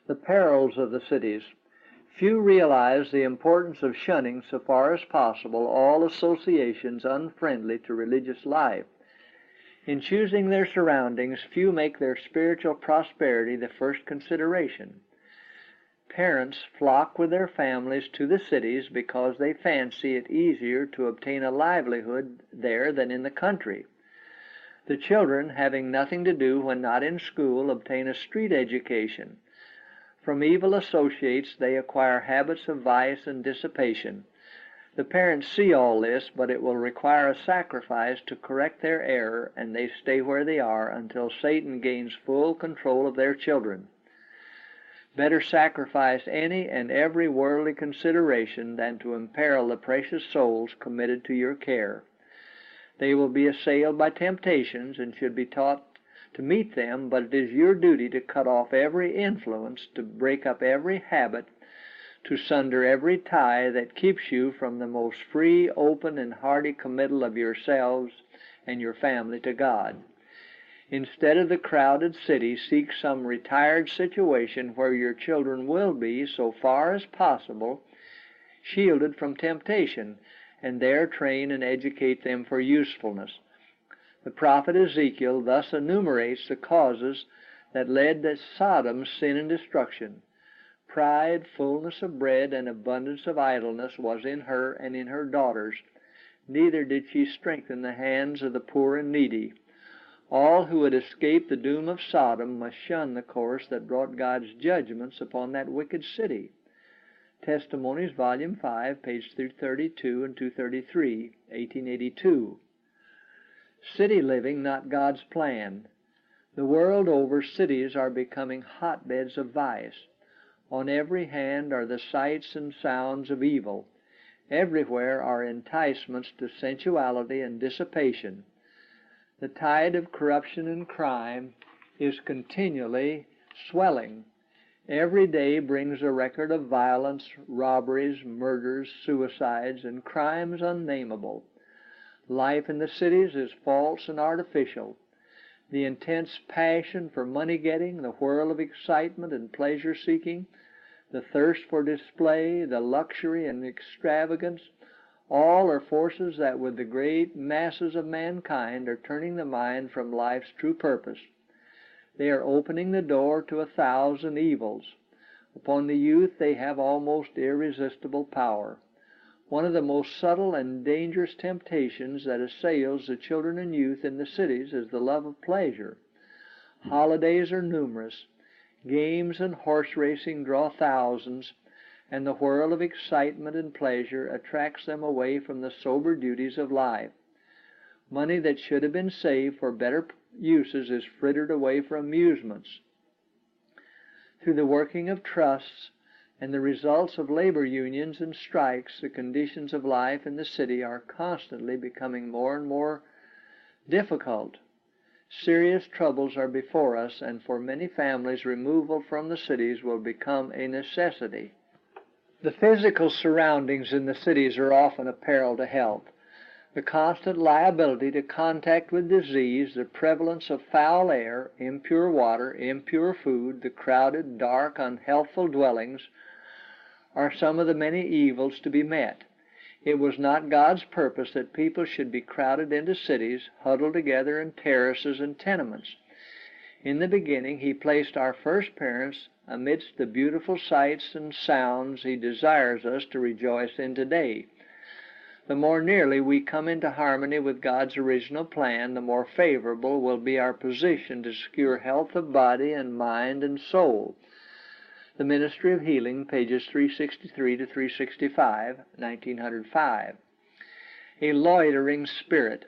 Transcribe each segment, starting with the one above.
The perils of the cities. Few realize the importance of shunning so far as possible all associations unfriendly to religious life. In choosing their surroundings, few make their spiritual prosperity the first consideration. Parents flock with their families to the cities because they fancy it easier to obtain a livelihood there than in the country. The children, having nothing to do when not in school, obtain a street education. From evil associates they acquire habits of vice and dissipation. The parents see all this, but it will require a sacrifice to correct their error, and they stay where they are until Satan gains full control of their children. Better sacrifice any and every worldly consideration than to imperil the precious souls committed to your care. They will be assailed by temptations and should be taught to meet them, but it is your duty to cut off every influence, to break up every habit, to sunder every tie that keeps you from the most free, open, and hearty committal of yourselves and your family to God. Instead of the crowded city, seek some retired situation where your children will be, so far as possible, shielded from temptation, and there train and educate them for usefulness. The prophet Ezekiel thus enumerates the causes that led to Sodom's sin and destruction. Pride, fullness of bread, and abundance of idleness was in her and in her daughters. Neither did she strengthen the hands of the poor and needy. All who would escape the doom of Sodom must shun the course that brought God's judgments upon that wicked city. Testimonies, Volume 5, page 232 and 233, 1882. City living, not God's plan. The world over, cities are becoming hotbeds of vice. On every hand are the sights and sounds of evil. Everywhere are enticements to sensuality and dissipation. The tide of corruption and crime is continually swelling. Every day brings a record of violence, robberies, murders, suicides, and crimes unnameable. Life in the cities is false and artificial. The intense passion for money-getting, the whirl of excitement and pleasure-seeking, the thirst for display, the luxury and extravagance, all are forces that with the great masses of mankind are turning the mind from life's true purpose. They are opening the door to 1,000 evils. Upon the youth they have almost irresistible power. One of the most subtle and dangerous temptations that assails the children and youth in the cities is the love of pleasure. Holidays are numerous. Games and horse racing draw thousands, and the whirl of excitement and pleasure attracts them away from the sober duties of life. Money that should have been saved for better uses is frittered away for amusements. Through the working of trusts and the results of labor unions and strikes, the conditions of life in the city are constantly becoming more and more difficult. Serious troubles are before us, and for many families, removal from the cities will become a necessity. The physical surroundings in the cities are often a peril to health. The constant liability to contact with disease, the prevalence of foul air, impure water, impure food, the crowded, dark, unhealthful dwellings are some of the many evils to be met. It was not God's purpose that people should be crowded into cities, huddled together in terraces and tenements. In the beginning, He placed our first parents amidst the beautiful sights and sounds He desires us to rejoice in today. The more nearly we come into harmony with God's original plan, the more favorable will be our position to secure health of body and mind and soul. The Ministry of Healing, pages 363 to 365, 1905. A loitering spirit.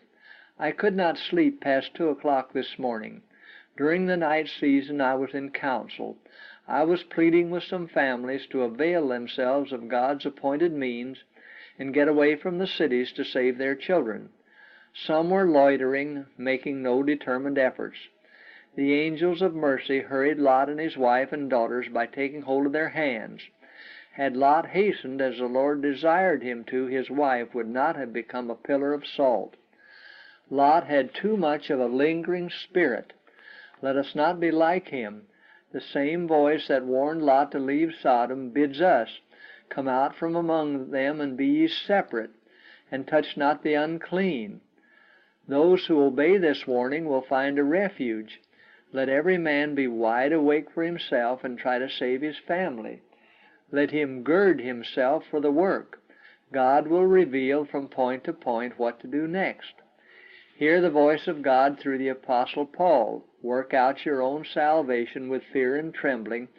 I could not sleep past 2 o'clock this morning. During the night season I was in council. I was pleading with some families to avail themselves of God's appointed means and get away from the cities to save their children. Some were loitering, making no determined efforts. The angels of mercy hurried Lot and his wife and daughters by taking hold of their hands. Had Lot hastened as the Lord desired him to, his wife would not have become a pillar of salt. Lot had too much of a lingering spirit. Let us not be like him. The same voice that warned Lot to leave Sodom bids us, "Come out from among them, and be ye separate, and touch not the unclean." Those who obey this warning will find a refuge. Let every man be wide awake for himself and try to save his family. Let him gird himself for the work. God will reveal from point to point what to do next. Hear the voice of God through the Apostle Paul. Work out your own salvation with fear and trembling,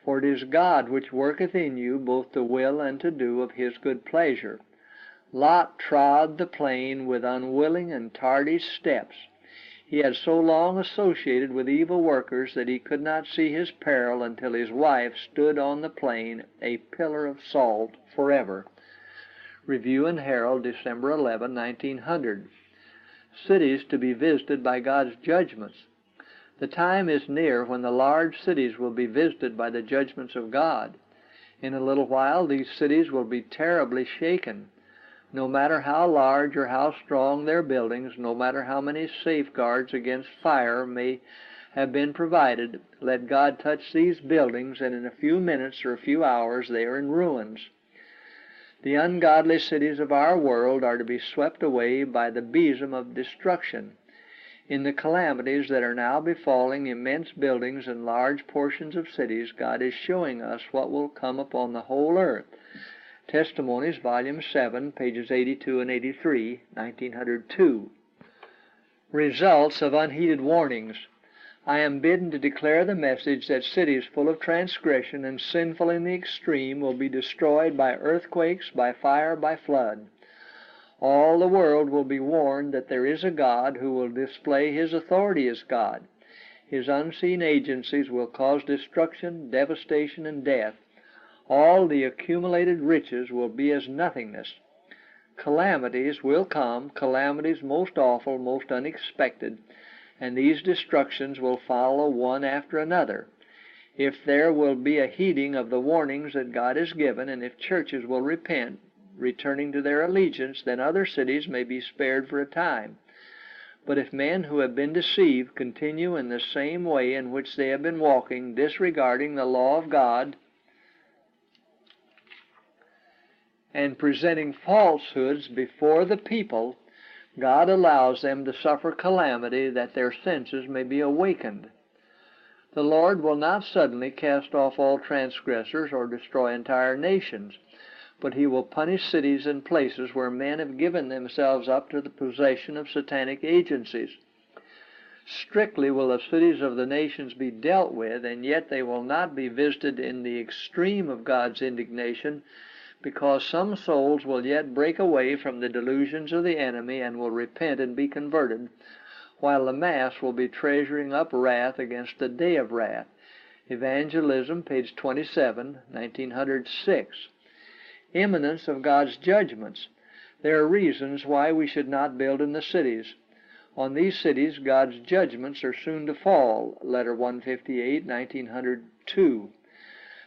for it is God which worketh in you both to will and to do of his good pleasure. Lot trod the plain with unwilling and tardy steps. He had so long associated with evil workers that he could not see his peril until his wife stood on the plain, a pillar of salt forever. Review and Herald, December 11, 1900. Cities to be visited by God's judgments. The time is near when the large cities will be visited by the judgments of God. In a little while, these cities will be terribly shaken. No matter how large or how strong their buildings, no matter how many safeguards against fire may have been provided, let God touch these buildings, and in a few minutes or a few hours they are in ruins. The ungodly cities of our world are to be swept away by the besom of destruction. In the calamities that are now befalling immense buildings and large portions of cities, God is showing us what will come upon the whole earth. Testimonies, Volume 7, pages 82 and 83, 1902. Results of unheeded warnings. I am bidden to declare the message that cities full of transgression and sinful in the extreme will be destroyed by earthquakes, by fire, by flood. All the world will be warned that there is a God who will display his authority as God. His unseen agencies will cause destruction, devastation, and death. All the accumulated riches will be as nothingness. Calamities will come, calamities most awful, most unexpected, and these destructions will follow one after another. If there will be a heeding of the warnings that God has given, and if churches will repent, returning to their allegiance, then other cities may be spared for a time. But if men who have been deceived continue in the same way in which they have been walking, disregarding the law of God, and presenting falsehoods before the people, God allows them to suffer calamity that their senses may be awakened. The Lord will not suddenly cast off all transgressors or destroy entire nations, but he will punish cities and places where men have given themselves up to the possession of satanic agencies. Strictly will the cities of the nations be dealt with, and yet they will not be visited in the extreme of God's indignation, because some souls will yet break away from the delusions of the enemy and will repent and be converted, while the mass will be treasuring up wrath against the day of wrath. Evangelism, page 27, 1906. Imminence of God's judgments. There are reasons why we should not build in the cities. On these cities, God's judgments are soon to fall. Letter 158, 1902.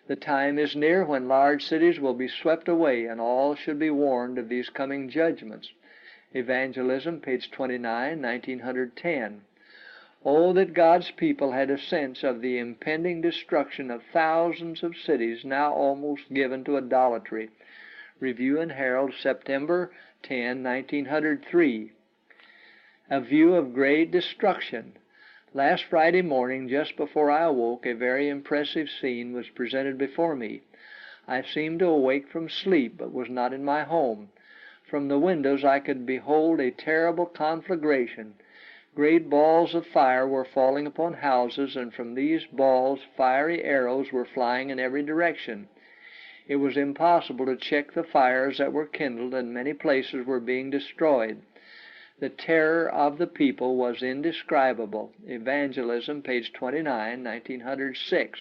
The time is near when large cities will be swept away, and all should be warned of these coming judgments. Evangelism, page 29, 1910. Oh, that God's people had a sense of the impending destruction of thousands of cities now almost given to idolatry. Review and Herald, September 10, 1903. A view of great destruction. Last Friday morning, just before I awoke, a very impressive scene was presented before me. I seemed to awake from sleep, but was not in my home. From the windows I could behold a terrible conflagration. Great balls of fire were falling upon houses, and from these balls fiery arrows were flying in every direction. It was impossible to check the fires that were kindled, and many places were being destroyed. The terror of the people was indescribable. Evangelism, page 29, 1906.